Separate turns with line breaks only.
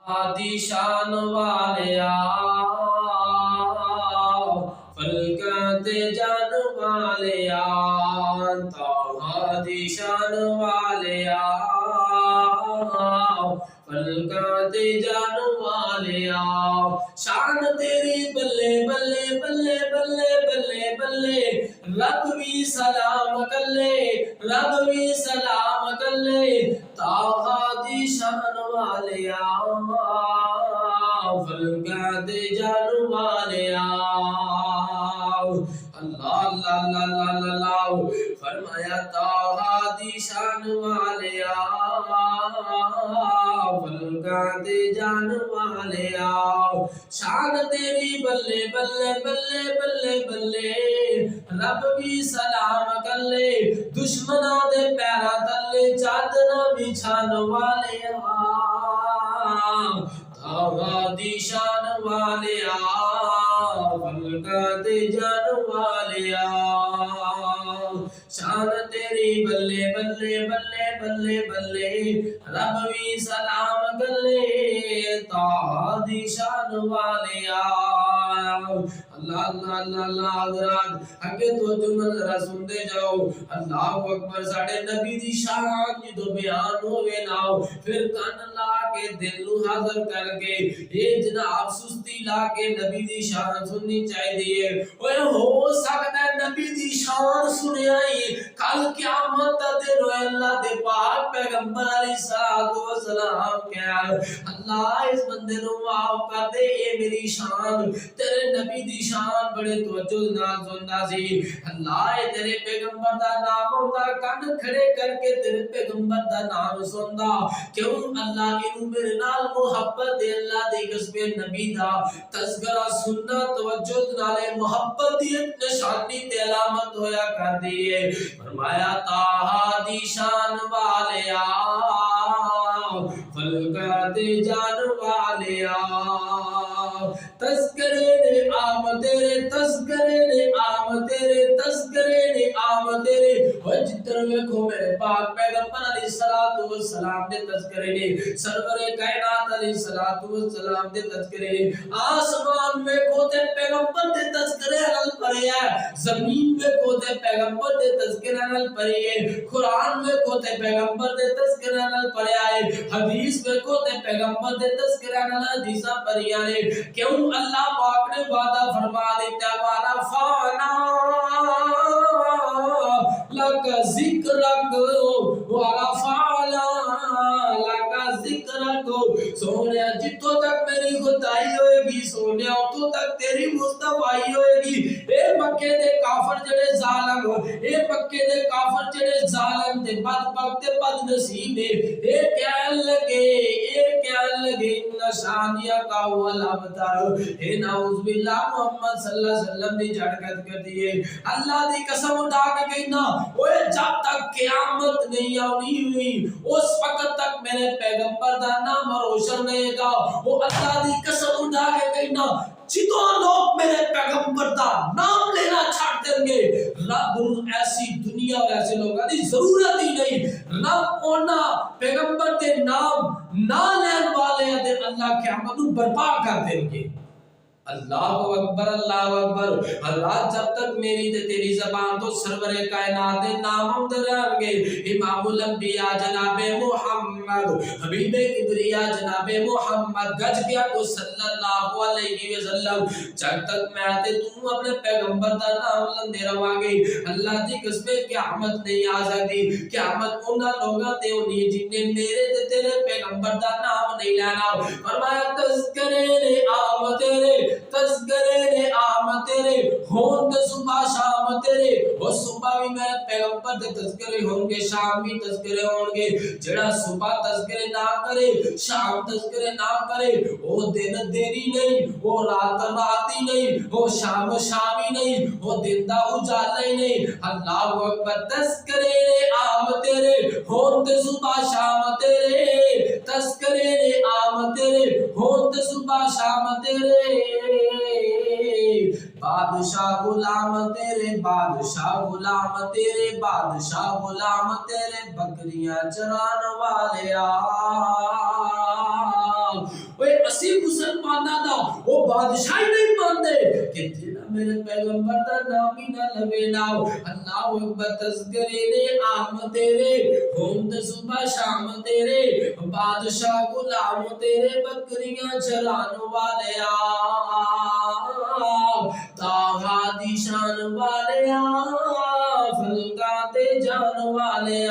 آدی شان والیا فلکات جان والیا آدی شان والیا فلکات جان والیا شان تیری بلے بلے بلے بلے بلے بلے رب بھی سلام کلے رب بھی سلام کلے تاہا دی شان والیا فلکات جان والیا اللہ اللہ اللہ اللہ اللہ فرمایا تاہا دی شان والیا فلکات جان والیا شان تیری بلے بلے بلے بلے بلے رب بھی سلام کلے دشمنوں دے پیرا تلے چادر بچھان والیا تاہا دی شان والیا فلکات جان والیا شان تیری بلے بلے بلے بلے بلے رب بھی سلام کلے تاہا دی شان والیا اللہ اللہ اللہ اللہ حضرات اگے تو جمل ذرا سنتے جاؤ اللہ اکبر ساڑھے نبی دی شان جدو بیان ہوئے ناؤ پھر کان لا کے دل نو حاضر کر کے یہ جناب سستی لا کے نبی دی شان سننی چاہی دیئے اوہ ہو سکتا ہے نبی دی شان سنے آئی کل قیامت دے روئے اللہ دے پاک پیغمبر علیہ السلام کیا اللہ اس بندے نو معاف کر دے اے میری شان تیرے نبی دی شان بڑے توجہ نال سندا سی اللہ تیرے پیغمبر دا نام ہوندا کن کھڑے کر کے تیرے پیغمبر دا نام سندا کیوں اللہ انہوں میرے نال محبت دے اللہ دے قسم نبی دا تذکرہ سننا توجہ نالے محبت دی نشانی تے علامت ہویا کر دیئے فرمایا تاہا دی شان والیا فلکات جان والیا تذکرے نے آم تیرے تذکرے نے آم تیرے تذکرے نے آم تیرے وجتر میں کو میرے پاک پیغمبر علیہ السلام دے تذکرے نے سرور کائنات علیہ السلام دے تذکرے نے آسمان میں کو تے پیغمبر دے تذکرے حل پڑے ہے زمین میں کو تے پیغمبر دے تذکرے حل پڑے ہے قرآن میں کو تے پیغمبر دے تذکرے حل پڑے آئے حدیث میں کو تے پیغمبر دے تذکرے حل حدیثہ پڑے آئے کیوں اللہ پاک نے وعدہ فرما دیتا والا فانا لکا ذکرک والا فانا لکا ذکرک سونیا جتو تک میری خدائی ہوئے گی سونیا تو تک تیری مصطفائی ہوئے گی اے مکے دے کافر جڑے ظالم اے مکے دے کافر جڑے ظالم تے بدبخت تے بد نصیب اے کہن لگے نشانیہ کا والابتر اے نعوذ باللہ محمد صلی اللہ علیہ وسلم دی جھڑکت کر دیئے اللہ دی قسم اٹھا کے کہنا اوے جب تک قیامت نہیں آنی ہوئی اس وقت تک میرے پیغمبر دا نام روشن رہے گا وہ اللہ دی قسم اٹھا کے کہنا جتوں لوگ میرے پیغمبر دا نام لینا چھاڑ دیں گے رب ایسی دنیا اور ایسے لوگوں کی ضرورت ہی نہیں رب اونا پیغمبر دے نام نہ لین والے دے اللہ قیامت کو برپا کر دیں گے اللہ اکبر اللہ اکبر اللہ جب تک میری تے تیری زبان تو سرور کائنات دے نام دران گے امام الانبیاء جناب محمد حبیب کبریا جناب محمد گج گیا کو صلی اللہ علیہ وسلم جب تک میں تے تم اپنے پیغمبر دا نام لندے رہاں گے اللہ دی قسم قیامت نہیں آ سکتی قیامت انہاں لوگاں تے ہونی جن نے میرے تے تیرے پیغمبر دا نام نہیں لینا فرمایا تذکرے نے آم تیرے تذکرے نے آم تیرے ہون تے صبح شام تیرے وہ صبح بھی میرے پیغمبر دے تذکرے ہوں گے شام بھی تذکرے ہوں گے جڑا صبح تذکرے نہ کرے شام تذکرے نہ کرے وہ دن دیری نہیں وہ رات راتی نہیں وہ شام شامی نہیں وہ دن دا اجالا ہی نہیں اللہ اکبر تذکرے نے آم تیرے ہون تے صبح شام تیرے تذکرے نے آم تیرے ہون تے صبح شام تیرے بادشاہ غلام تیرے بادشاہ غلام تیرے بادشاہ غلام تیرے بکریاں چران والے مسلمانہ دا وہ بادشاہی نہیں ماندے کہ جنہ میرے پیغمبر دا نام ہی نہ لوے ناو اللہ اکبر تذکرے نے آم تیرے ہوند صبح شام تیرے بادشاہ غلام تیرے بکریاں چرانو والے تاغا دی شان والے فلکا تے جان والے